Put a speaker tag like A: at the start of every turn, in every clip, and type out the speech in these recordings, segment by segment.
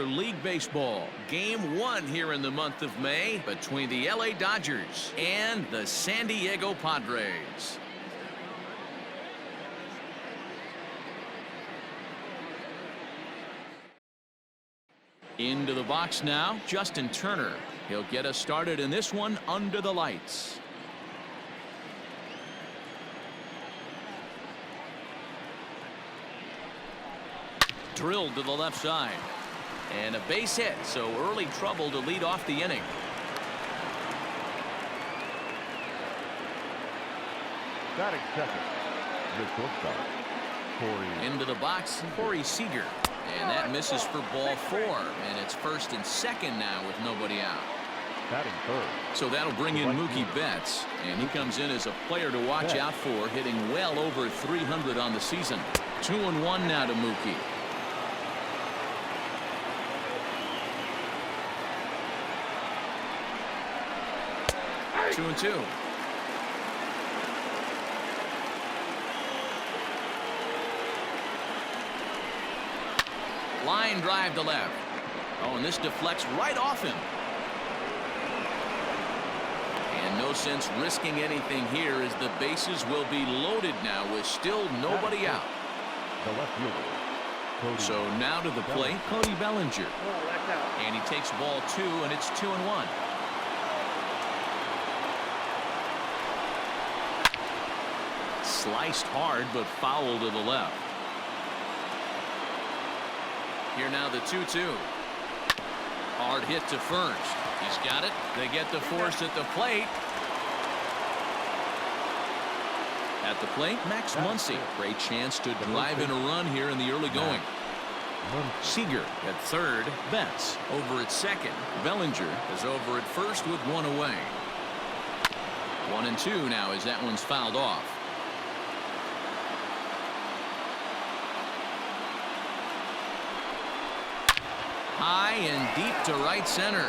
A: League Baseball, Game 1 here in the month of May between the LA Dodgers and the San Diego Padres. Into the box now, Justin Turner. He'll get us started in this one under the lights. Drilled to the left side. And a base hit, so early trouble to lead off the inning.
B: Batting second, the shortstop, Corey.
A: Into the box, Corey Seager. And that misses for ball 4. And it's first and second now with nobody out.
B: Batting third.
A: So that'll bring in Mookie Betts. And he comes in as a player to watch out for, hitting well over 300 on the season. 2-1 now to Mookie. 2-2. Line drive to left. Oh, and this deflects right off him. And no sense risking anything here as the bases will be loaded now with still nobody out.
B: The left fielder.
A: So now to the plate, Cody Bellinger. And he takes ball 2, and it's 2-1. Sliced hard, but foul to the left. Here now the 2-2. Hard hit to first. He's got it. They get the force at the plate. At the plate, Max Muncy. Great chance to drive in a run here in the early going. Seager at third. Betts over at second. Bellinger is over at first with one away. 1-2 now as that one's fouled off. High and deep to right center.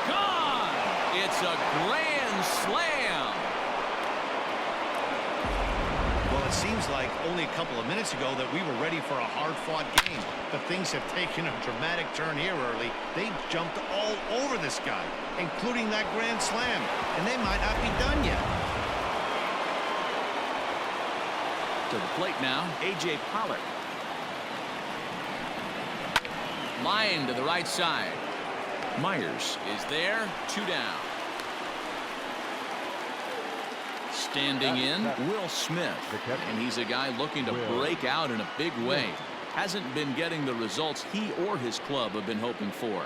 A: Gone! It's a grand slam.
C: Well, it seems like only a couple of minutes ago that we were ready for a hard-fought game. But things have taken a dramatic turn here early. They jumped all over this guy, including that grand slam. And they might not be done yet.
A: To the plate now, A.J. Pollock. Line to the right side. Myers is there. 2 down. Standing in, Will Smith. And he's a guy looking to break out in a big way. Hasn't been getting the results he or his club have been hoping for.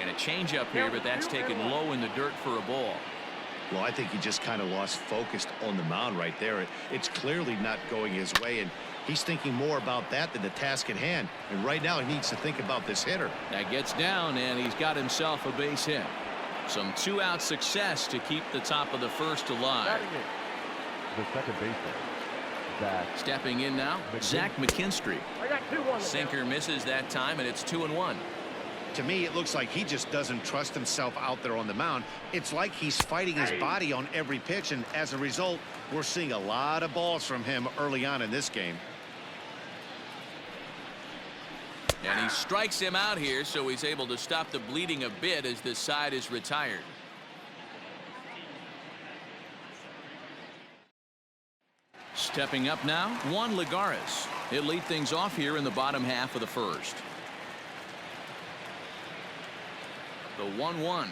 A: And a changeup here, but that's taken low in the dirt for a ball.
C: Well, I think he just kind of lost focus on the mound right there. It's clearly not going his way, and he's thinking more about that than the task at hand. And right now he needs to think about this hitter.
A: That gets down, and he's got himself a base hit. Some 2-out success to keep the top of the first alive.
B: The second baseman.
A: Stepping in now, Zach McKinstry. Sinker misses that time, and it's 2-1.
C: To me, it looks like he just doesn't trust himself out there on the mound. It's like he's fighting his body on every pitch, and as a result, we're seeing a lot of balls from him early on in this game.
A: And he strikes him out here, so he's able to stop the bleeding a bit as this side is retired. Stepping up now, Juan Lagares. He'll lead things off here in the bottom half of the first. The 1-1.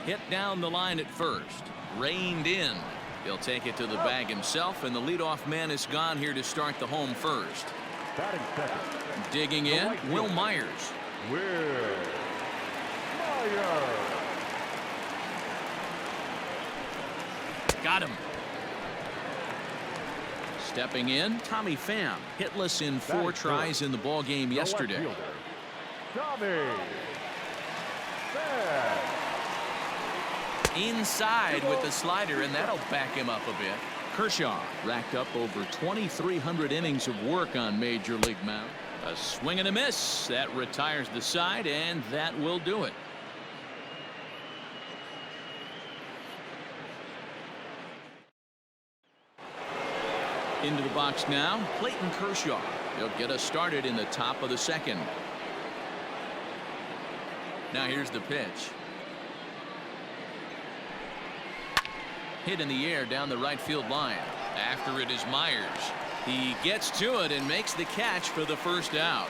A: Hit down the line at first. Reined in. He'll take it to the bag himself, and the leadoff man is gone here to start the home first.
B: Batting second.
A: Digging in, Will Myers. Got him. Stepping in, Tommy Pham. Hitless in 4 tries in the ball game yesterday. Inside with the slider, and that'll back him up a bit. Kershaw racked up over 2,300 innings of work on Major League mound. A swing and a miss. That retires the side, and that will do it. Into the box now, Clayton Kershaw. He'll get us started in the top of the second. Now here's the pitch. Hit in the air down the right field line. After it is Myers. He gets to it and makes the catch for the first out.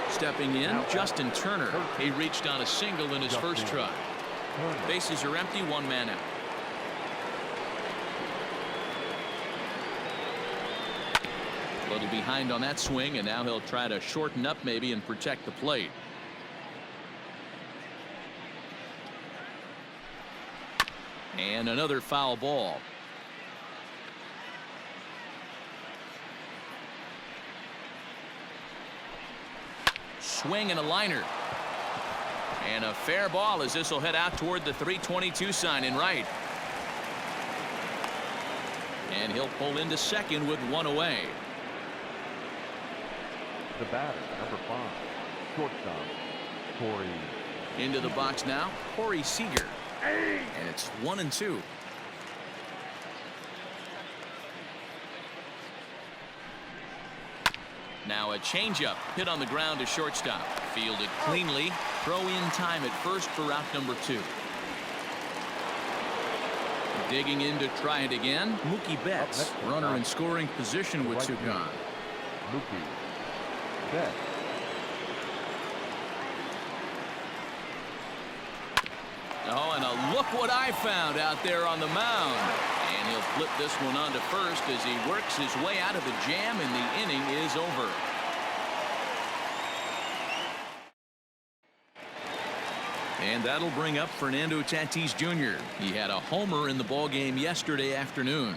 A: Stepping in, Justin Turner. He reached on a single in his first try. Bases are empty, one man out. A little behind on that swing, and now he'll try to shorten up maybe and protect the plate. And another foul ball. Swing and a liner. And a fair ball as this will head out toward the 322 sign in right. And he'll pull into second with one away.
B: The batter, number 5, shortstop, Corey.
A: Into the box now, Corey Seager. And it's 1-2. Now a changeup hit on the ground to shortstop. Fielded cleanly. Throw in time at first for out number 2. Digging in to try it again. Mookie Betts, runner in scoring position with 2 gone.
B: Mookie Betts.
A: Oh, and look what I found out there on the mound. And he'll flip this one on to first as he works his way out of the jam, and the inning is over. And that'll bring up Fernando Tatis Jr. He had a homer in the ballgame yesterday afternoon.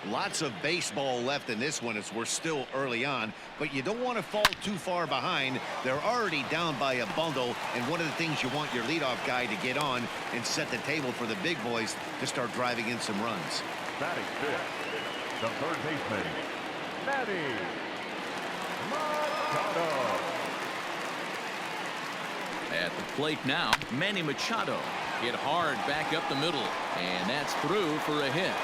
C: Lots of baseball left in this one as we're still early on, but you don't want to fall too far behind. They're already down by a bundle, and one of the things you want your leadoff guy to get on and set the table for the big boys to start driving in some runs.
B: Batting fifth, the third baseman, Manny Machado.
A: At the plate now, Manny Machado hit hard back up the middle, and that's through for a hit.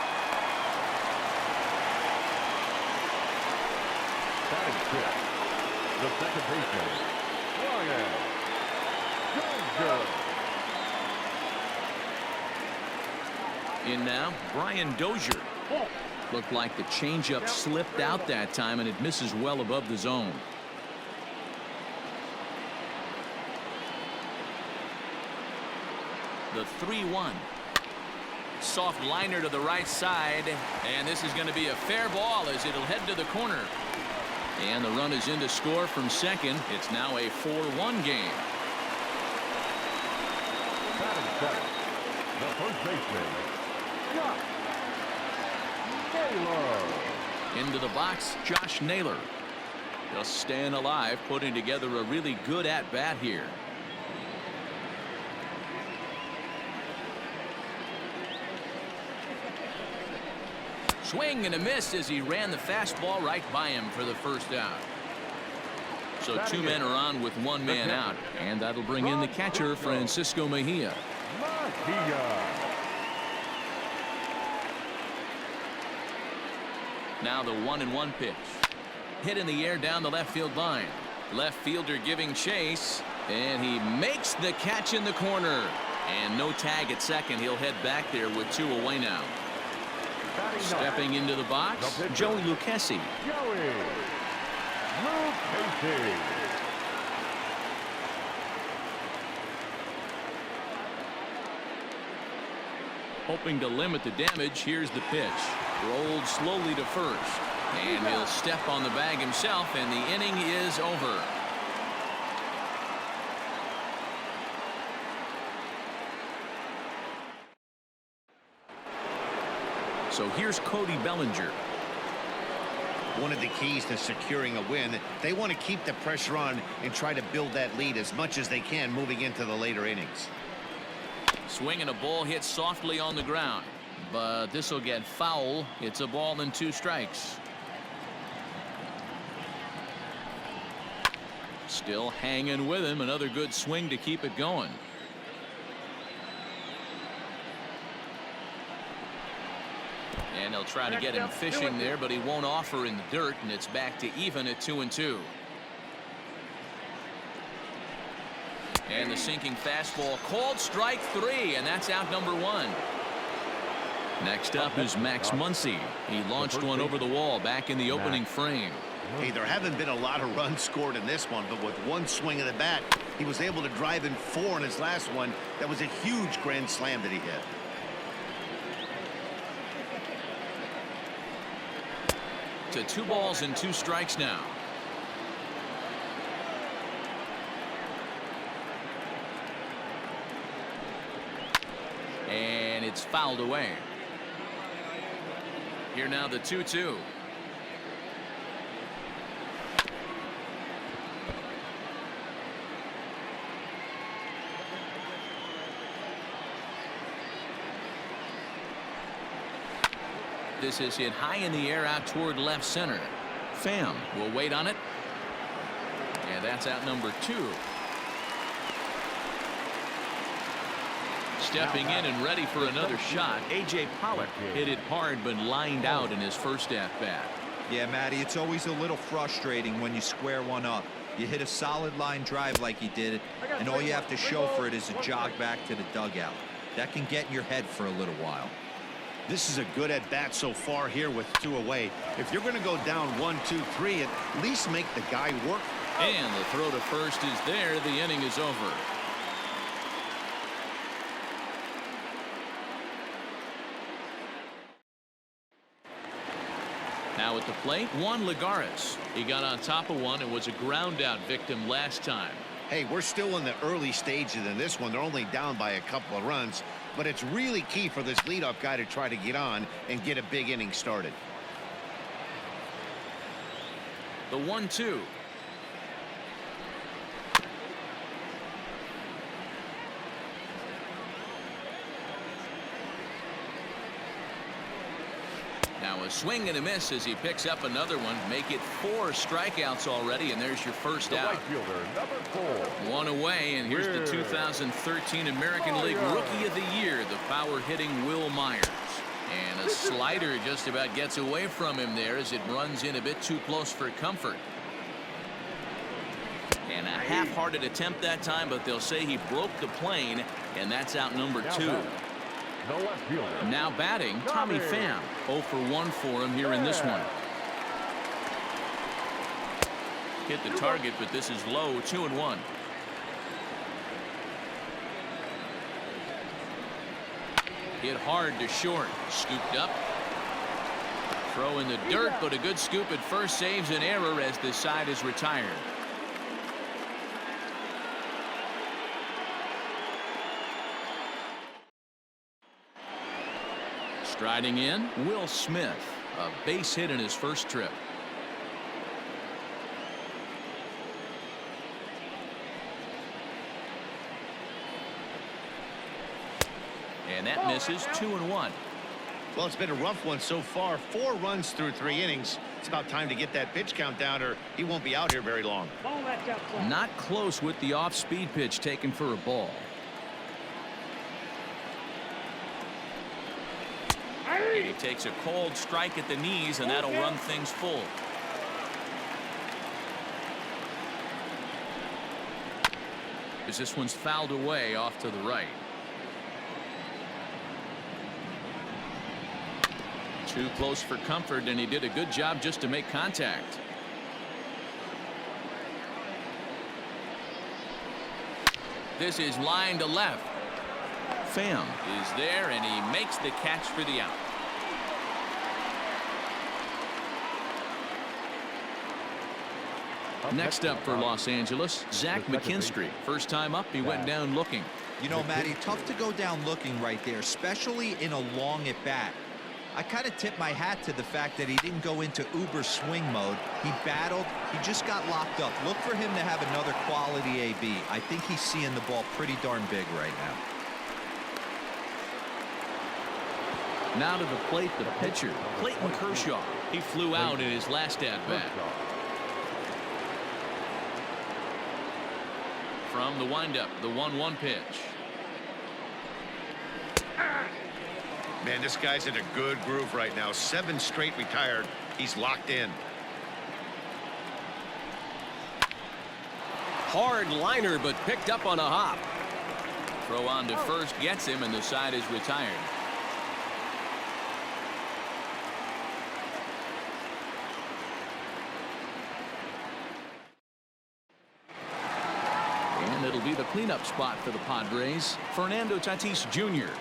B: Batting fifth, the second baseman, Ryan Dozier.
A: In now, Brian Dozier. Looked like the changeup slipped out that time, and it misses well above the zone. The 3-1. Soft liner to the right side, and this is going to be a fair ball as it'll head to the corner. And the run is in to score from second. It's now a 4-1 game.
B: Batting seventh, the first baseman, Josh Naylor.
A: Into the box, Josh Naylor. Just staying alive, putting together a really good at-bat here. Swing and a miss as he ran the fastball right by him for the first out. So 2 men are on with 1 man out, and that'll bring in the catcher, Francisco Mejia. Now the 1-1 pitch. Hit in the air down the left field line. Left fielder giving chase, and he makes the catch in the corner. And no tag at second. He'll head back there with 2 away now. Stepping into the box, Joey Lucchesi. Hoping to limit the damage, here's the pitch. Rolled slowly to first. And he'll step on the bag himself, and the inning is over. So here's Cody Bellinger.
C: One of the keys to securing a win, they want to keep the pressure on and try to build that lead as much as they can moving into the later innings.
A: Swing and a ball hit softly on the ground, but this will get foul. It's a ball and 2 strikes. Still hanging with him. Another good swing to keep it going. And they'll try to get him fishing there, but he won't offer in the dirt, and it's back to even at 2-2. And the sinking fastball called strike 3, and that's out number 1. Next up is Max Muncy. He launched one over the wall back in the opening frame.
C: Hey, there haven't been a lot of runs scored in this one, but with one swing of the bat, he was able to drive in 4 in his last one. That was a huge grand slam that he hit.
A: To 2 balls and 2 strikes now. And it's fouled away. Here now the 2-2. This is hit high in the air out toward left center. Pham will wait on it. And that's out number 2. Stepping in and ready for another shot. A.J. Pollock hit it hard but lined out in his first at-bat.
D: Yeah, Matty, it's always a little frustrating when you square one up. You hit a solid line drive like he did, and all you have to show for it is a jog back to the dugout. That can get in your head for a little while.
C: This is a good at-bat so far here with 2 away. If you're going to go down 1, 2, 3, at least make the guy work.
A: And the throw to first is there. The inning is over. Now at the plate, Juan Lagares. He got on top of one and was a ground out victim last time.
C: Hey, we're still in the early stages in this one. They're only down by a couple of runs, but it's really key for this leadoff guy to try to get on and get a big inning started.
A: The 1-2. Now a swing and a miss as he picks up another one. Make it 4 strikeouts already, and there's your first out.
B: Right fielder, number 4.
A: 1 away, and here's the 2013 American League Rookie of the Year, the power-hitting Will Myers. And a slider just about gets away from him there as it runs in a bit too close for comfort. And a half-hearted attempt that time, but they'll say he broke the plane, and that's out number 2.
B: The left fielder.
A: Now batting, Tommy Pham. 0 for 1 for him here in this one. Hit the target, but this is low. 2-1. Hit hard to short. Scooped up. Throw in the dirt, but a good scoop at first saves an error as the side is retired. Striding in, Will Smith. A base hit in his first trip. And that misses. 2-1.
C: Well, it's been a rough one so far. 4 runs through 3 innings. It's about time to get that pitch count down, or he won't be out here very long.
A: Not close with the off-speed pitch taken for a ball. And he takes a cold strike at the knees, and that'll run things full. As this one's fouled away off to the right. Too close for comfort, and he did a good job just to make contact. This is line to left. Pham is there, and he makes the catch for the out. Next up for Los Angeles, Zach McKinstry. First time up, he went down looking.
D: You know, Matty, tough to go down looking right there, especially in a long at-bat. I kind of tip my hat to the fact that he didn't go into uber swing mode. He battled. He just got locked up. Look for him to have another quality AB. I think he's seeing the ball pretty darn big right now.
A: Now to the plate, the pitcher, Clayton Kershaw. He flew out in his last at-bat. From the windup, the 1-1 pitch.
C: Man, this guy's in a good groove right now. 7 straight retired. He's locked in.
A: Hard liner, but picked up on a hop. Throw on to first gets him, and the side is retired. And it'll be the cleanup spot for the Padres, Fernando Tatis Jr.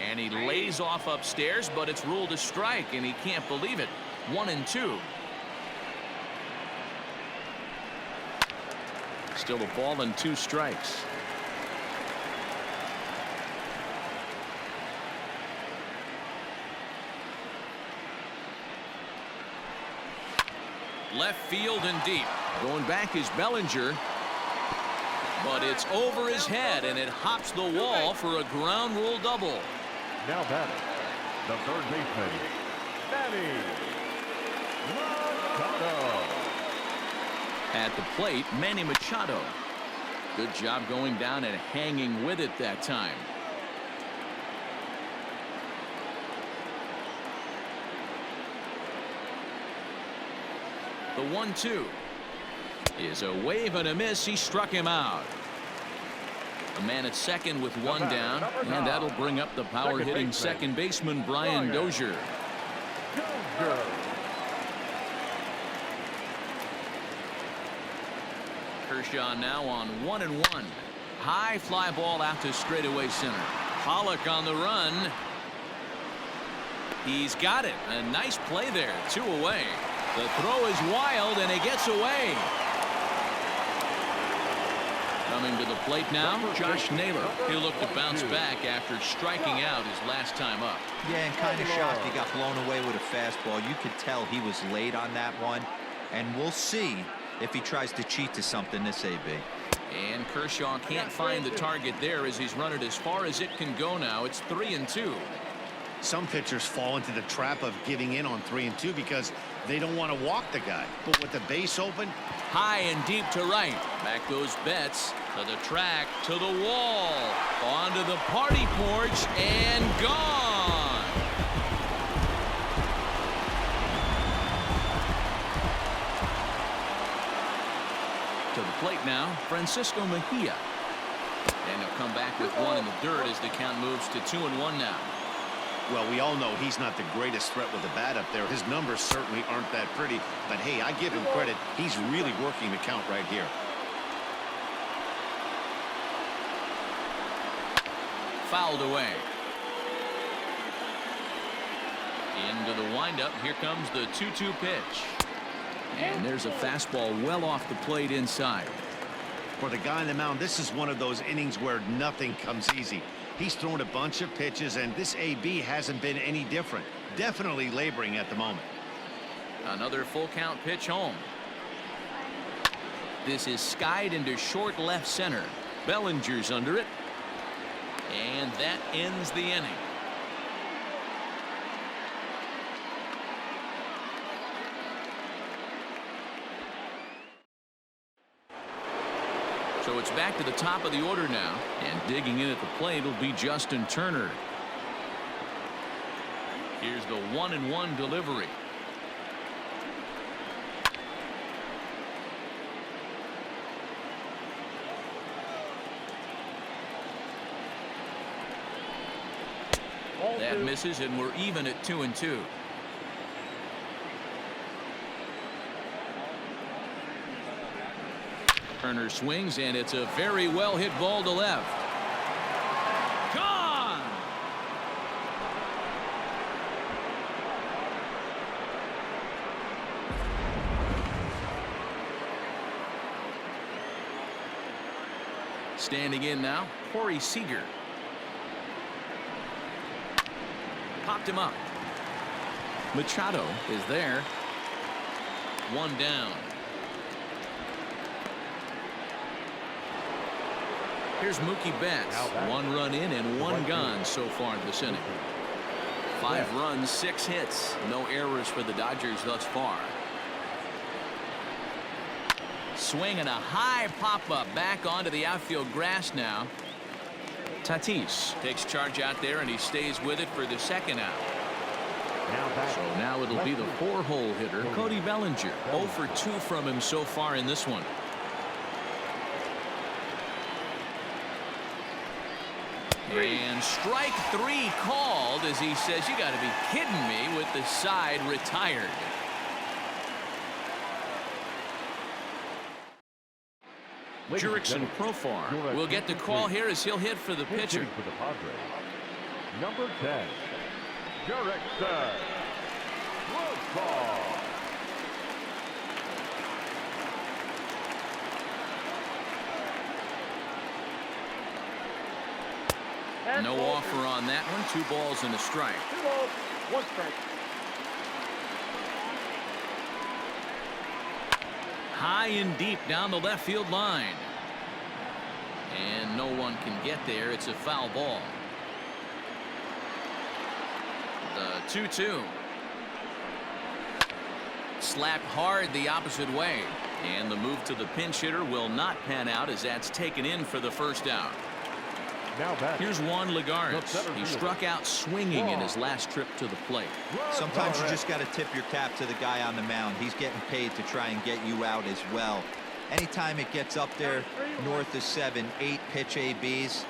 A: And he lays off upstairs, but it's ruled a strike, and he can't believe it. 1-2. Still a ball and 2 strikes. Left field and deep. Going back is Bellinger. But it's over his head, and it hops the wall for a ground rule double.
B: Now batting, the third baseman, Manny Machado.
A: At the plate, Manny Machado. Good job going down and hanging with it that time. The 1-2 is a wave and a miss. He struck him out. A man at second with 1 down, and that'll bring up the power-hitting second baseman Brian Dozier. Kershaw now on 1-1. High fly ball out to straightaway center. Pollock on the run. He's got it. A nice play there. 2 away. The throw is wild, and it gets away. Coming to the plate now, Josh Naylor. He'll look to bounce back after striking out his last time up.
D: Yeah, and kind of shocked he got blown away with a fastball. You could tell he was late on that one, and we'll see if he tries to cheat to something this AB.
A: And Kershaw can't find the target there as he's run it as far as it can go now. It's 3-2.
C: Some pitchers fall into the trap of giving in on 3-2 because they don't want to walk the guy. But with the base open,
A: high and deep to right. Back goes Betts to the track, to the wall, onto the party porch, and gone. To the plate now, Francisco Mejia. And he'll come back with 1 in the dirt as the count moves to 2-1 now.
C: well, we all know he's not the greatest threat with the bat up there. His numbers certainly aren't that pretty. But, hey, I give him credit. He's really working the count right here.
A: Fouled away. Into the windup. Here comes the 2-2 pitch. And there's a fastball well off the plate inside.
C: For the guy on the mound, this is one of those innings where nothing comes easy. He's thrown a bunch of pitches, and this AB hasn't been any different. Definitely laboring at the moment.
A: Another full count pitch home. This is skied into short left center. Bellinger's under it. And that ends the inning. So it's back to the top of the order now, and digging in at the plate will be Justin Turner. Here's the 1-1 delivery. That misses, and we're even at 2-2. Turner swings, and it's a very well hit ball to left. Gone! Standing in now, Corey Seager. Popped him up. Machado is there. One down. Here's Mookie Betts. 1 run in and 1 gone so far this inning. 5 runs, 6 hits. No errors for the Dodgers thus far. swing and a high pop-up back onto the outfield grass now. Tatis takes charge out there, and he stays with it for the second out. So now it'll be the 4-hole hitter, Cody Bellinger. 0 for 2 from him so far in this one. And strike 3 called as he says, you got to be kidding me, with the side retired. Jurickson Profar will get the call here as he'll hit for the pitcher.
B: For the Padres, number 10, Jurickson Profar.
A: No offer on that one. 2 balls and a strike.
E: 2 balls, 1 strike.
A: High and deep down the left field line. And no one can get there. It's a foul ball. The 2-2. Slapped hard the opposite way. And the move to the pinch hitter will not pan out as that's taken in for the first out. Here's Juan Lagares. He struck out swinging in his last trip to the plate.
D: Sometimes you just got to tip your cap to the guy on the mound. He's getting paid to try and get you out as well. Anytime it gets up there north of 7, 8 pitch ABs,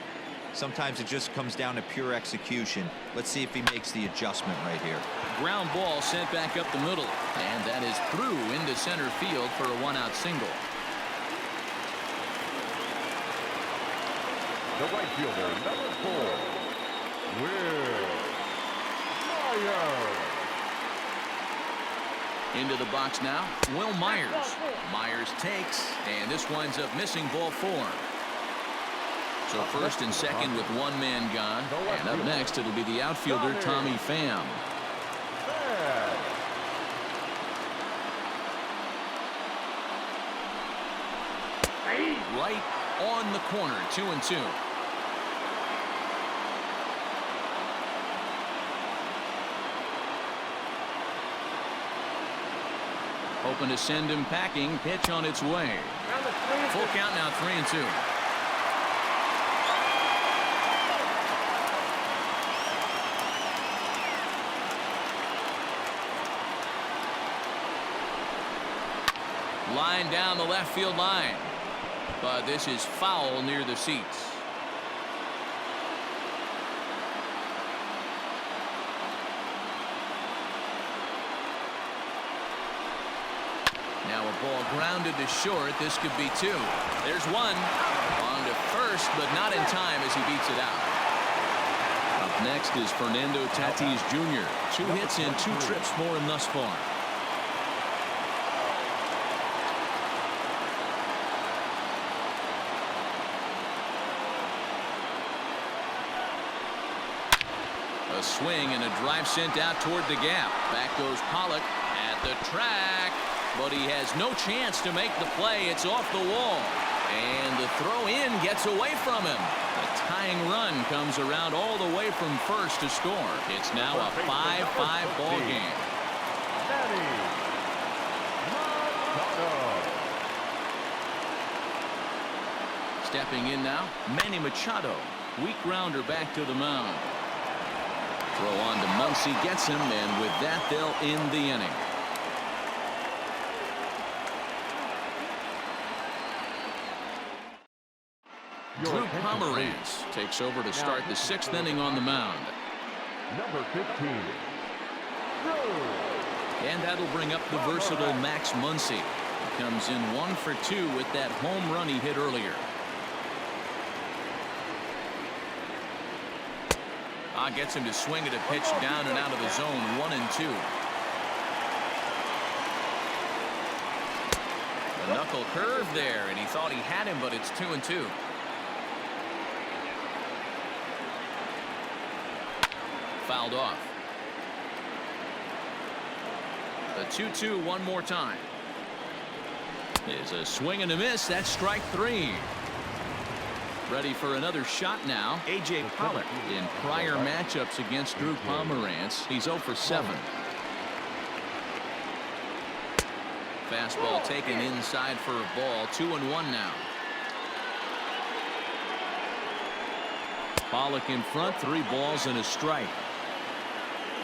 D: sometimes it just comes down to pure execution. Let's see if he makes the adjustment right here.
A: Ground ball sent back up the middle, and that is through into center field for a 1-out single.
B: The right fielder, number 4, Will Myers.
A: Into the box now, Will Myers. Myers takes, and this winds up missing ball 4. So first and second with 1 man gone. And up next, it'll be the outfielder, Tommy Pham. Right on the corner, 2-2. Hoping to send him packing. Pitch on its way. Full count now, 3-2. Line down the left field line. But this is foul near the seats. Now a ball grounded to short. This could be 2. There's 1. On to first, but not in time as he beats it out. Up next is Fernando Tatis Jr. 2 hits and 2 trips for him thus far. A swing and a drive sent out toward the gap. Back goes Pollock at the track. But he has no chance to make the play. It's off the wall. And the throw in gets away from him. The tying run comes around all the way from first to score. It's now a 5-5 ball game. Stepping in now, Manny Machado. Weak grounder back to the mound. Throw on to Muncy, gets him, and with that they'll end the inning. Drew Pomeranz takes over to start the 6th inning on the mound.
B: Number 15.
A: And that'll bring up the versatile Max Muncy. He comes in 1 for 2 with that home run he hit earlier. Gets him to swing at a pitch down and out of the zone. 1-2. The knuckle curve there, and he thought he had him, but it's 2-2. Fouled off. The 2-2 one more time. Is a swing and a miss. That's strike 3. Ready for another shot now. A.J. Pollock. In prior matchups against Drew Pomeranz, he's 0 for 7. Fastball taken inside for a ball. 2-1 now. Pollock in front. 3 balls and a strike.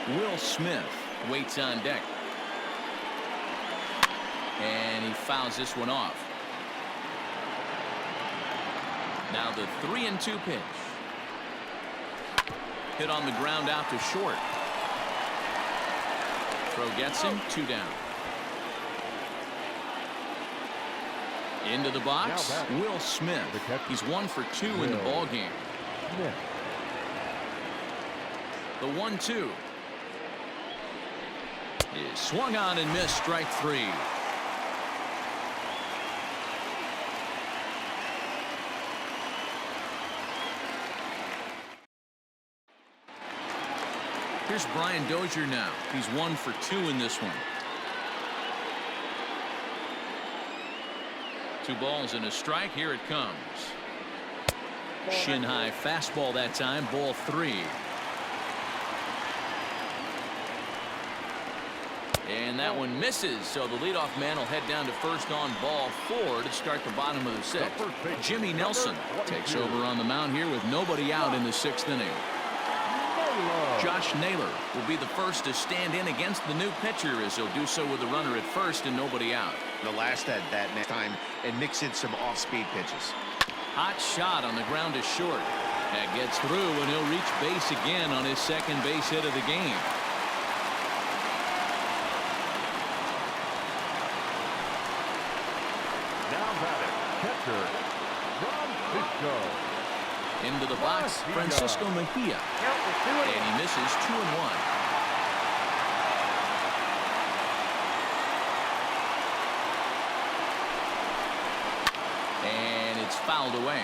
A: Will Smith waits on deck. And he fouls this one off. Now the 3-2 pitch. Hit on the ground out to short. Throw gets him. 2 down. Into the box. Will Smith. He's 1 for 2 in the ball game. The 1-2 is swung on and missed. Strike 3. Here's Brian Dozier now. He's 1 for 2 in this one. 2 balls and a strike. Here it comes. Shin high fastball that time. Ball 3. And that one misses, so the leadoff man will head down to first on ball 4 to start the bottom of the 6th. Jimmy Nelson takes over on the mound here with nobody out in the 6th inning. Josh Naylor will be the first to stand in against the new pitcher, as he'll do so with a runner at first and nobody out.
C: The last at that next time and mix in some off-speed pitches.
A: Hot shot on the ground to short. That gets through, and he'll reach base again on his second base hit of the game.
B: Now batting, catcher, Francisco.
A: Into the box, Francisco Mejia. And he misses. 2-1. And it's fouled away.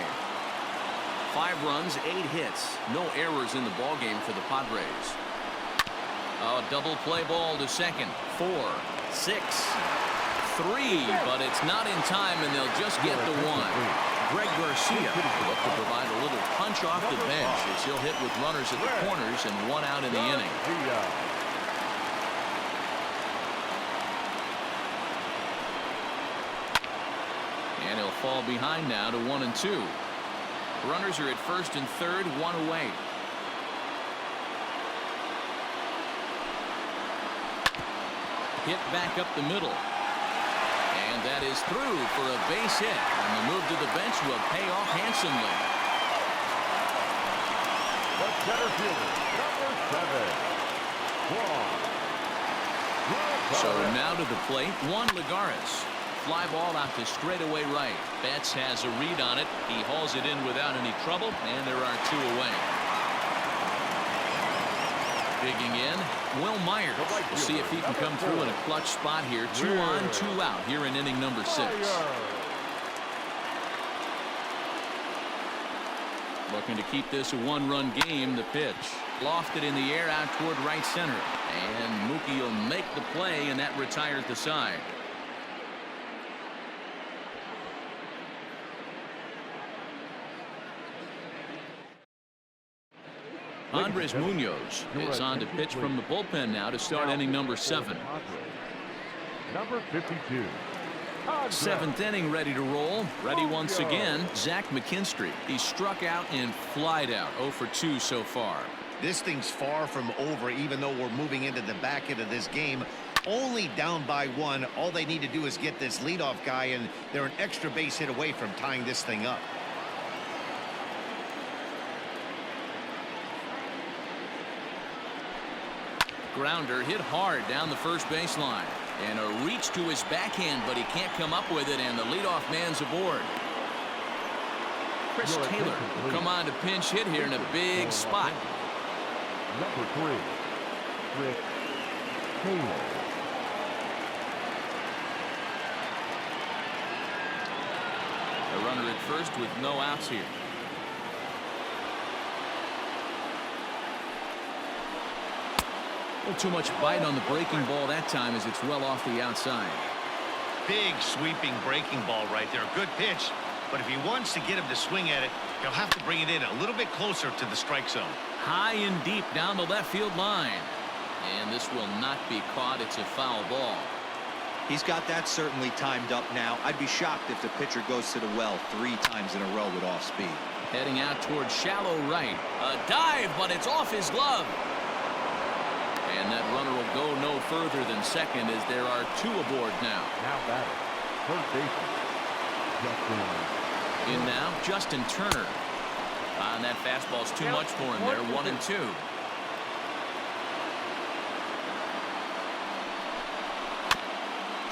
A: 5 runs, 8 hits. No errors in the ballgame for the Padres. A double play ball to second. 4, 6, 3. But it's not in time, and they'll just get the 1. Greg Garcia will look to provide a little punch off the bench as he'll hit with runners at the corners and 1 out in the inning. And he'll fall behind now to 1-2. Runners are at first and third, 1 away. Hit back up the middle. And that is through for a base hit. And the move to the bench will pay off handsomely.
B: The center fielder, number 7,
A: So now to the plate, Juan Lagares. Fly ball out to straightaway right. Betts has a read on it. He hauls it in without any trouble, and there are 2 away. Digging in, Will Myers. We'll see if he can come through in a clutch spot here. 2 on, 2 out here in inning number 6. Looking to keep this a 1-run game. The pitch lofted in the air out toward right center. And Mookie will make the play, and that retires the side. Andres Munoz is on to pitch from the bullpen now to start inning number 7.
B: Number 52.
A: 7th inning, ready to roll. Ready once again, Zach McKinstry. He struck out and flied out. 0 for 2 so far.
C: This thing's far from over, even though we're moving into the back end of this game. Only down by 1. All they need to do is get this leadoff guy, and they're an extra base hit away from tying this thing up.
A: Grounder hit hard down the first baseline. And a reach to his backhand, but he can't come up with it, and the leadoff man's aboard. Chris Taylor will come on to pinch hit here in a big spot.
B: Number 3, Chris Taylor.
A: A runner at first with no outs here. A little too much bite on the breaking ball that time as it's well off the outside.
C: Big sweeping breaking ball right there. Good pitch. But if he wants to get him to swing at it, he'll have to bring it in a little bit closer to the strike zone.
A: High and deep down the left field line. And this will not be caught. It's a foul ball.
D: He's got that certainly timed up now. I'd be shocked if the pitcher goes to the well 3 times in a row with off speed.
A: Heading out towards shallow right. A dive, but it's off his glove. And that runner will go no further than second as there are 2 aboard now.
B: Now batting, third baseman, Justin.
A: In now, Justin Turner. And that fastball's too much for him there, 1-2.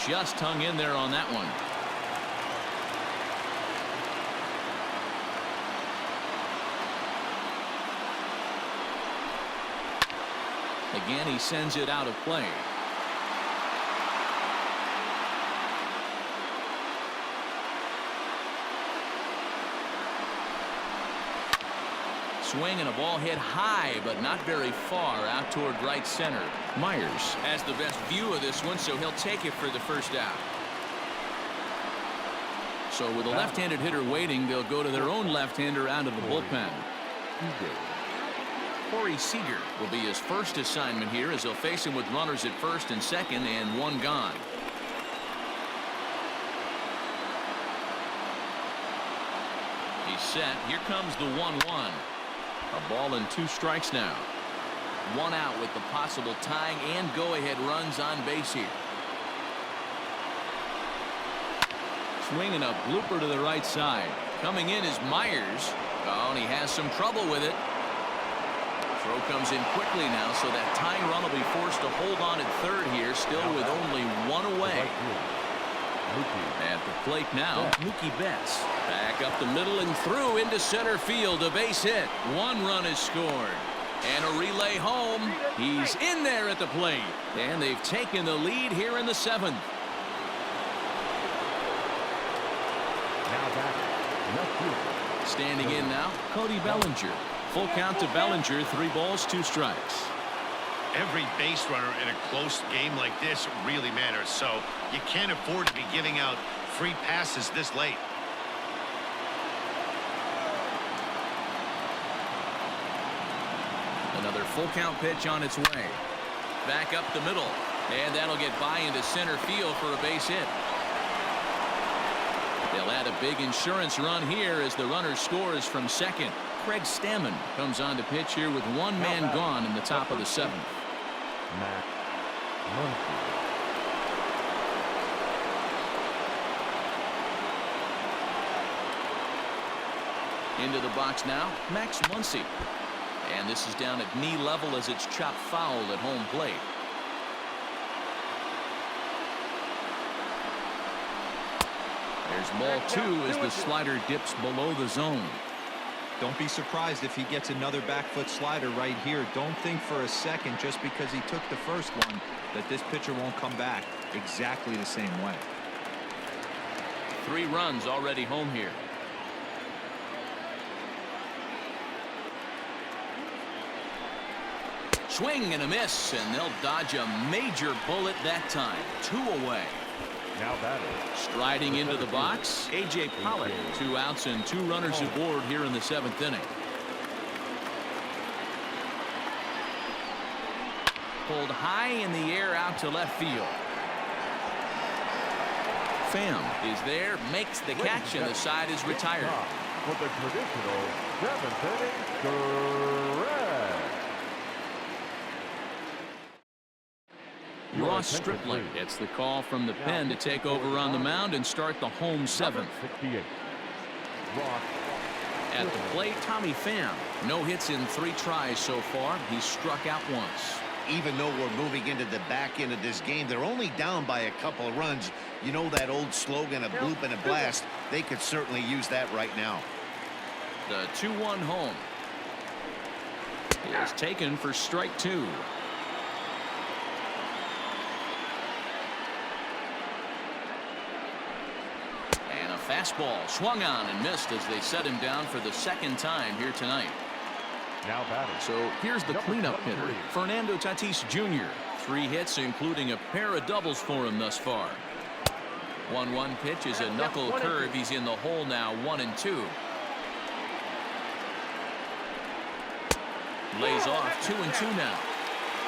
A: Just hung in there on that one. Again, he sends it out of play. Swing and a ball hit high, but not very far out toward right center. Myers has the best view of this one, so he'll take it for the first out. So with a left-handed hitter waiting, they'll go to their own left-hander out of the bullpen. Corey Seager will be his first assignment here as they'll face him with runners at first and second and 1 gone. He's set. Here comes the 1-1. A ball and 2 strikes now. 1 out with the possible tying and go-ahead runs on base here. Swinging a blooper to the right side. Coming in is Myers. Oh, and he has some trouble with it. Throw comes in quickly now, so that tying run will be forced to hold on at third here, still with only 1 away. At the plate now, Mookie Betts. Back up the middle and through into center field. A base hit. 1 run is scored. And a relay home. He's in there at the plate. And they've taken the lead here in the 7th. Standing in now, Cody Bellinger. Full count to Bellinger, 3 balls, 2 strikes.
C: Every base runner in a close game like this really matters, so you can't afford to be giving out free passes this late.
A: Another full count pitch on its way. Back up the middle, and that'll get by into center field for a base hit. They'll add a big insurance run here as the runner scores from second. Craig Stammen comes on to pitch here with 1 man gone in the top of the 7th. Into the box now, Max Muncy. And this is down at knee level as it's chopped foul at home plate. There's ball 2 as the slider dips below the zone.
D: Don't be surprised if he gets another back foot slider right here. Don't think for a second, just because he took the first one, that this pitcher won't come back exactly the same way.
A: 3 runs already home here. Swing and a miss, and they'll dodge a major bullet that time. 2 away.
B: Now batting.
A: Striding into the box, A.J. Pollock. 2 outs and 2 runners aboard here in the 7th inning. Pulled high in the air out to left field. Pham is there, makes the catch, and the side is retired.
B: For the traditional 7th inning, correct.
A: Ross Stripling gets the call from the pen to take over on the mound and start the home 7th. At the plate, Tommy Pham. No hits in 3 tries so far. He's struck out once.
C: Even though we're moving into the back end of this game, they're only down by a couple of runs. You know that old slogan, a bloop and a blast. They could certainly use that right now.
A: The 2-1 home is taken for strike 2. Fastball swung on and missed as they set him down for the 2nd time here tonight.
B: Now batting.
A: So here's the cleanup hitter, Fernando Tatis Jr. 3 hits, including a pair of doubles for him thus far. 1-1 pitch is a knuckle curve. He's in the hole now, 1-2. Lays off 2-2 now.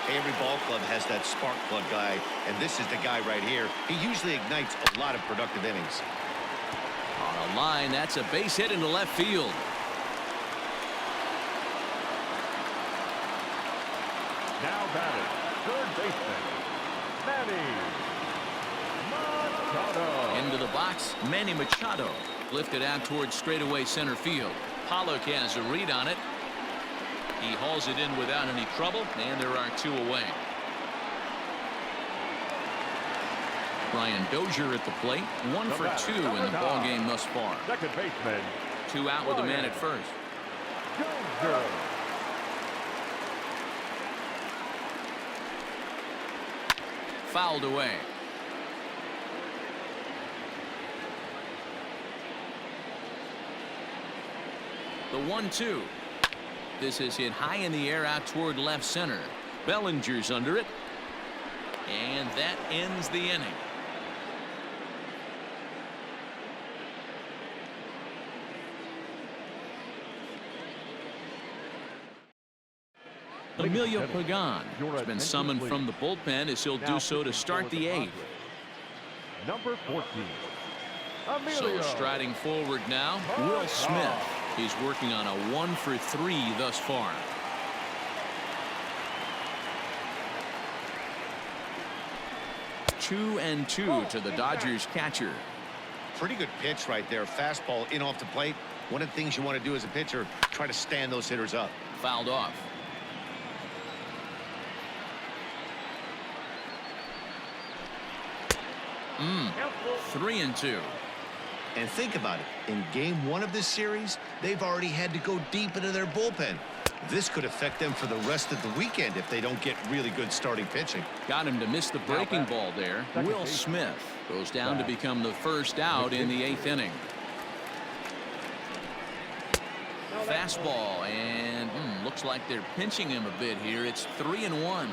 C: Hey, every ball club has that spark plug guy, and this is the guy right here. He usually ignites a lot of productive innings.
A: On a line, that's a base hit into left field.
B: Now batting, third baseman, Manny Machado.
A: Into the box, Manny Machado. Lifted out towards straightaway center field. Pollock has a read on it. He hauls it in without any trouble, and there are 2 away. Brian Dozier at the plate, 1 for 2 in the ball game thus far.
B: Second baseman,
A: 2 out with a man at first.
B: Dozier.
A: Fouled away. The 1-2. This is hit high in the air out toward left center. Bellinger's under it. And that ends the inning. Emilio Pagan has been summoned from the bullpen as he'll do so to start the 8th.
B: Number 14.
A: So
B: Emilio.
A: striding forward now, Will Smith. He's working on a 1 for 3 thus far. Two and two to the Dodgers catcher.
C: Pretty good pitch right there. Fastball in off the plate. One of the things you want to do as a pitcher, try to stand those hitters up.
A: Fouled off. Three and two.
C: And think about it. In game 1 of this series, they've already had to go deep into their bullpen. This could affect them for the rest of the weekend if they don't get really good starting pitching.
A: Got him to miss the breaking ball there. Will Smith goes down to become the first out in the 8th inning. Fastball, and looks like they're pinching him a bit here. It's 3-1.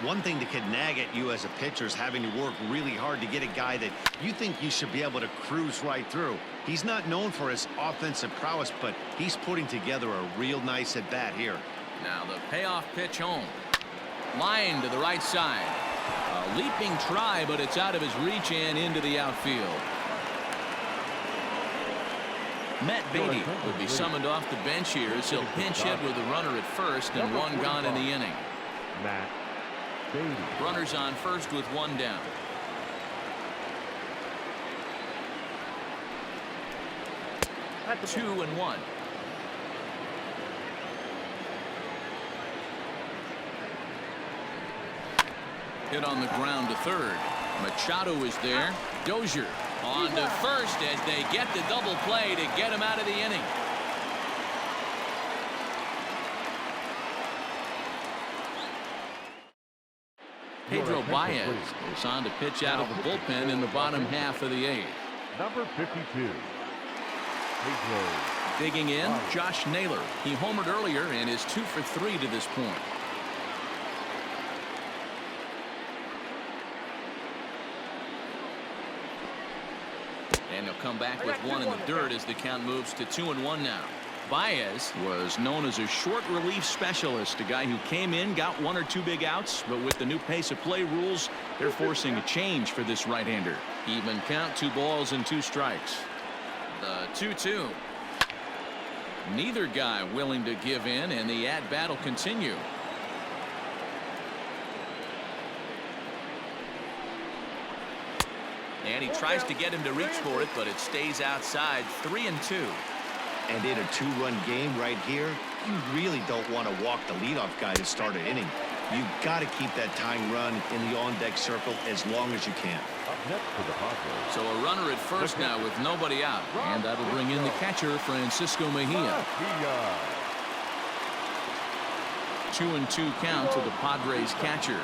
C: One thing that can nag at you as a pitcher is having to work really hard to get a guy that you think you should be able to cruise right through. He's not known for his offensive prowess, but he's putting together a real nice at bat here.
A: Now the payoff pitch home. Line to the right side. A leaping try, but it's out of his reach and into the outfield. Matt Beatty will be summoned off the bench here as he'll pinch hit with a runner at first and 1 gone in the inning.
B: Matt Beatty.
A: Runners on first with 1 down. At 2-1. Hit on the ground to third. Machado is there. Dozier on to first as they get the double play to get him out of the inning. Pedro Baez goes on to pitch out of the bullpen in the bottom half of the 8th.
B: Number 52. Pedro.
A: Digging in, Josh Naylor. He homered earlier and is 2 for 3 to this point. And he'll come back with 1 in the dirt as the count moves to 2-1 now. Baez was known as a short relief specialist, a guy who came in, got 1 or 2 big outs, but with the new pace of play rules, they're forcing a change for this right-hander. Even count, 2 balls and 2 strikes. The 2-2. Neither guy willing to give in, and the at-bat will continue. And he tries to get him to reach for it, but it stays outside. 3-2.
C: And in a 2-run game right here, you really don't want to walk the leadoff guy to start an inning. You've got to keep that tying run in the on-deck circle as long as you can.
B: Up next for the Padres.
A: So a runner at first now with nobody out. And that'll bring in the catcher, Francisco Mejia. 2-2 count to the Padres catcher.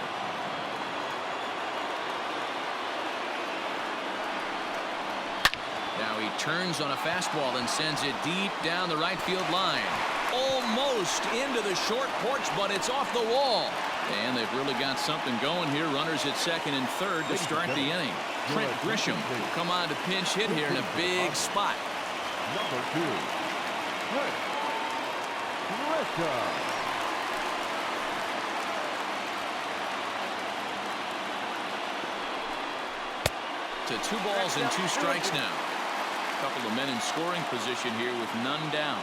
A: Now he turns on a fastball and sends it deep down the right field line. Almost into the short porch, but it's off the wall. And they've really got something going here. Runners at second and third to start the inning. Trent Grisham will come on to pinch hit here in a big spot.
B: Number 2. Trent Grisham.
A: To 2 balls and 2 strikes now. A couple of men in scoring position here with none down.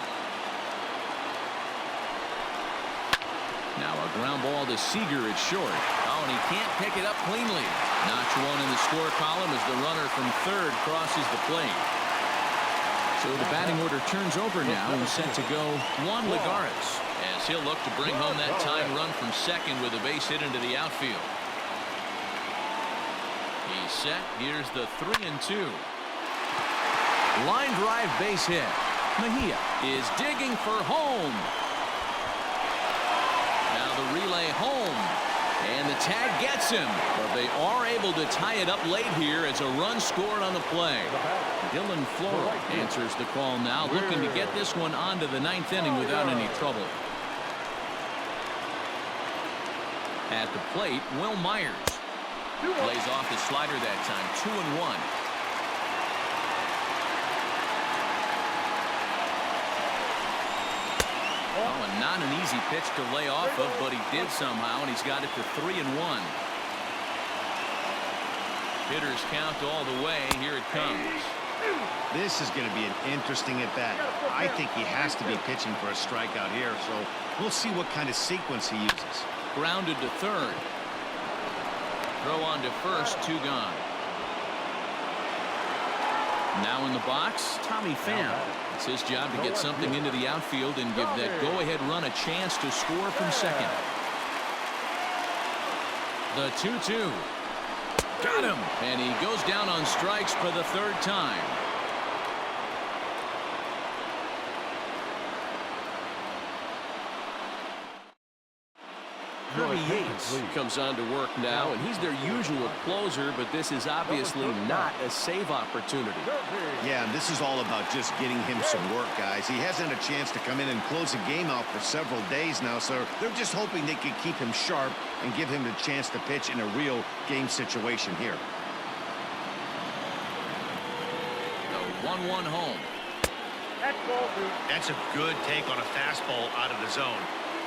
A: Now a ground ball to Seager at short. Oh, and he can't pick it up cleanly. Notch one in the score column as the runner from third crosses the plate. So the batting order turns over now and set to go Juan Lagares, as he'll look to bring home that tying run from second with a base hit into the outfield. He's set. Here's the 3-2. Line drive base hit. Mejia is digging for home. Now the relay home. And the tag gets him. But they are able to tie it up late here as a run scored on the play. Dylan Floro answers the call now, looking to get this one onto the 9th inning without any trouble. At the plate, Will Myers. Plays off the slider that time, 2-1. Oh, and not an easy pitch to lay off of, but he did somehow, and he's got it to 3-1. Hitters count all the way. Here it comes.
C: This is going to be an interesting at bat. I think he has to be pitching for a strikeout here, so we'll see what kind of sequence he uses.
A: Grounded to third. Throw on to first, 2 gone. Now in the box, Tommy Pham. It's his job to get something into the outfield and give that go-ahead run a chance to score from second. The 2-2. Got him. And he goes down on strikes for the 3rd time. Kirby Yates comes on to work now, and he's their usual closer, but this is obviously not a save opportunity.
C: Yeah, and this is all about just getting him some work, guys. He hasn't had a chance to come in and close the game out for several days now, so they're just hoping they can keep him sharp and give him the chance to pitch in a real game situation here.
A: The 1-1 home.
C: That's a good take on a fastball out of the zone.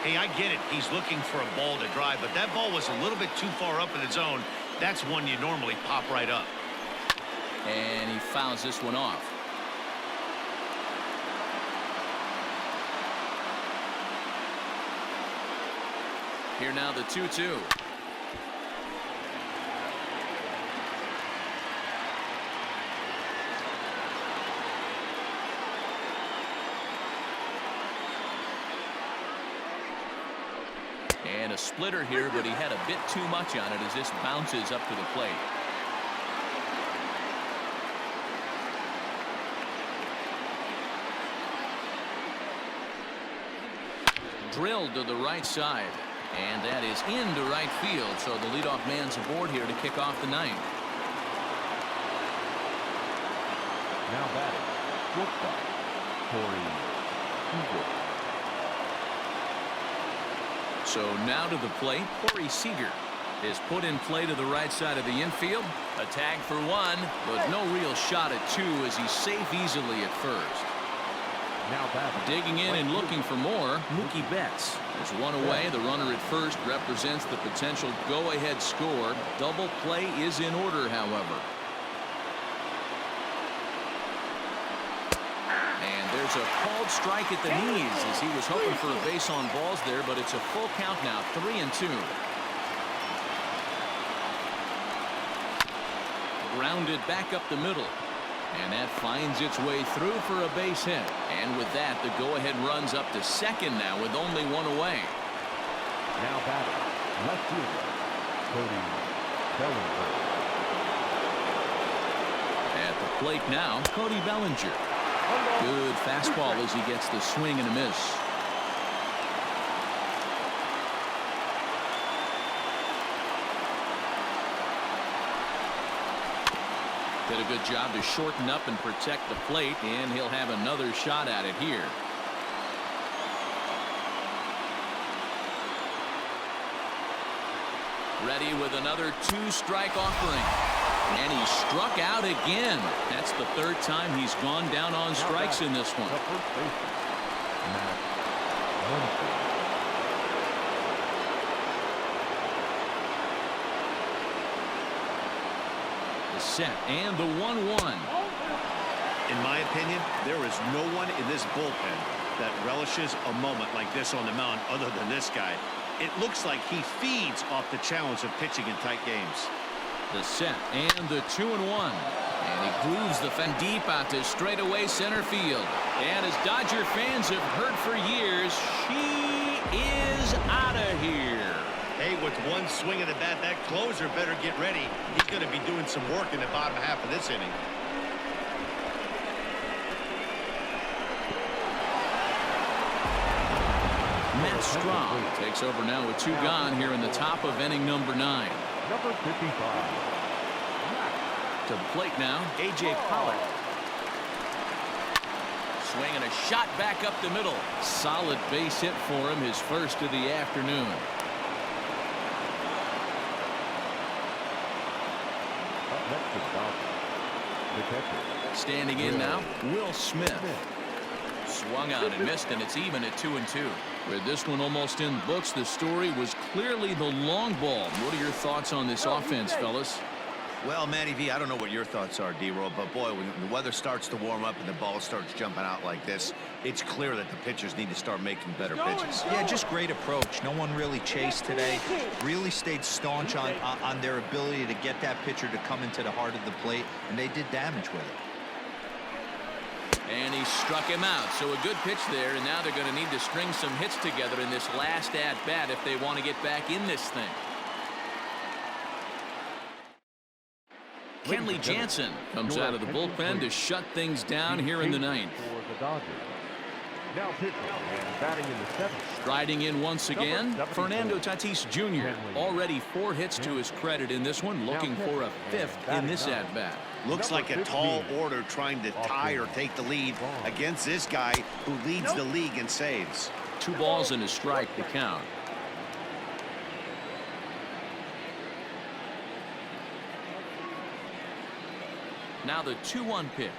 C: Hey, I get it. He's looking for a ball to drive, but that ball was a little bit too far up in the zone. That's one you normally pop right up.
A: And he fouls this one off. Here now the 2-2. And a splitter here, but he had a bit too much on it as this bounces up to the plate. Drilled to the right side. And that is into right field, so the leadoff man's aboard here to kick off the 9th.
B: Now batting, shortstop, Corey.
A: So now to the plate, Corey Seager is put in play to the right side of the infield. A tag for 1, but no real shot at 2 as he's safe easily at first.
B: Now batting,
A: digging in and looking for more, Mookie Betts. There's one away. The runner at first represents the potential go-ahead score. Double play is in order, however. There's a called strike at the knees as he was hoping for a base on balls there, but it's a full count now, 3-2. Grounded back up the middle. And that finds its way through for a base hit. And with that, the go-ahead runs up to second now with only 1 away.
B: Now batting, left fielder, Cody Bellinger.
A: At the plate now, Cody Bellinger. Good fastball as he gets the swing and a miss. Did a good job to shorten up and protect the plate, and he'll have another shot at it here. Ready with another 2-strike offering. And he struck out again. That's the 3rd time he's gone down on strikes in this one. The set and the 1-1.
C: In my opinion, there is no one in this bullpen that relishes a moment like this on the mound other than this guy. It looks like he feeds off the challenge of pitching in tight games.
A: The set and the 2-1. And he grooves the fence deep out to straightaway center field. And as Dodger fans have heard for years, she is out of here.
C: Hey, with one swing of the bat, that closer better get ready. He's going to be doing some work in the bottom half of this inning.
A: Matt Strahm takes over now with 2 gone here in the top of inning number 9.
B: Number 55.
A: To the plate now, A.J. Pollock. Swing and a shot back up the middle. Solid base hit for him, his first of the afternoon.
B: Up next is Dodger. The catcher.
A: Standing in now, Will Smith. Swung on and missed, and it's even at 2-2. With this one almost in the books, the story was clearly the long ball. What are your thoughts on this offense, fellas?
C: Well, Matty V, I don't know what your thoughts are, D-Roll, but boy, when the weather starts to warm up and the ball starts jumping out like this, it's clear that the pitchers need to start making better pitches.
D: Yeah, just great approach. No one really chased today. Really stayed staunch on their ability to get that pitcher to come into the heart of the plate, and they did damage with it.
A: And he struck him out. So a good pitch there, and now they're going to need to string some hits together in this last at-bat if they want to get back in this thing. Kenley Jansen comes out of the bullpen to shut things down here in the 9th.
B: For the Dodgers. Now pitching and batting in the 7th.
A: Striding in once again, Fernando Tatis Jr. Already 4 hits to his credit in this one, looking for a 5th in this at-bat.
C: Looks like a tall order trying to tie or take the lead against this guy who leads the league in saves.
A: 2 balls and a strike to count. Now the 2-1 pitch.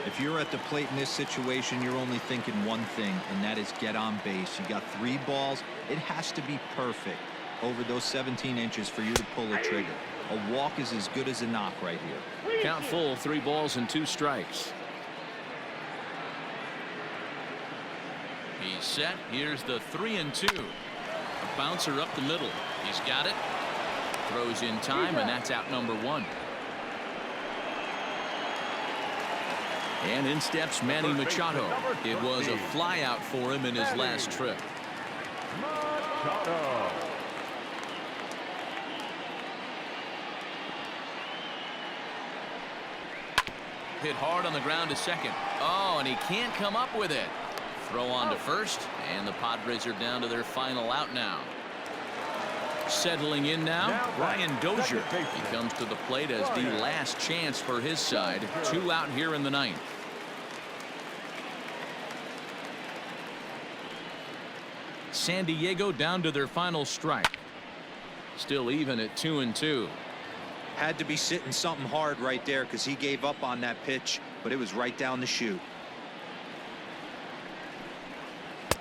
D: If you're at the plate in this situation, you're only thinking one thing, and that is get on base. You got 3 balls. It has to be perfect over those 17 inches for you to pull a trigger. A walk is as good as a knock right here.
A: Count full, 3 balls and 2 strikes. He's set. Here's the 3-2. A bouncer up the middle. He's got it. Throws in time, and that's out number 1. And in steps Manny Machado. It was a fly out for him in his last trip.
B: Machado.
A: Hit hard on the ground to second. Oh, and he can't come up with it. Throw on to first, and the Padres are down to their final out now. Settling in now, Brian Dozier. He comes to the plate as the last chance for his side. 2 out here in the 9th. San Diego down to their final strike. Still even at 2-2.
D: Had to be sitting something hard right there because he gave up on that pitch, but it was right down the chute.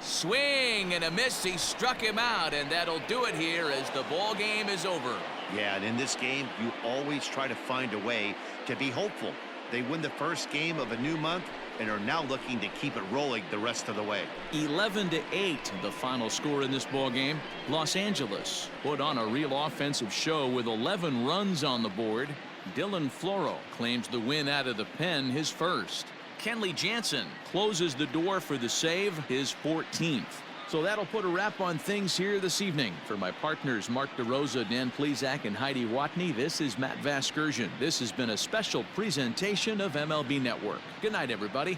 A: Swing and a miss. He struck him out, and that'll do it here as the ball game is over.
C: Yeah, and in this game, you always try to find a way to be hopeful. They win the first game of a new month and are now looking to keep it rolling the rest of the way.
A: 11-8, the final score in this ball game. Los Angeles put on a real offensive show with 11 runs on the board. Dylan Floro claims the win out of the pen, his first. Kenley Jansen closes the door for the save, his 14th. So that'll put a wrap on things here this evening. For my partners Mark DeRosa, Dan Plesac, and Heidi Watney, this is Matt Vasgersian. This has been a special presentation of MLB Network. Good night, everybody.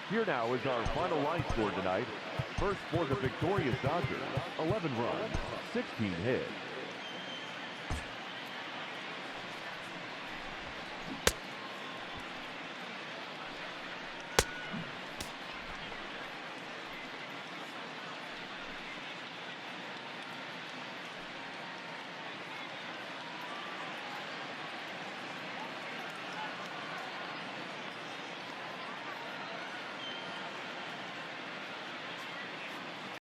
B: Here now is our final line score tonight. First for the victorious Dodgers, 11 runs, 16 hits.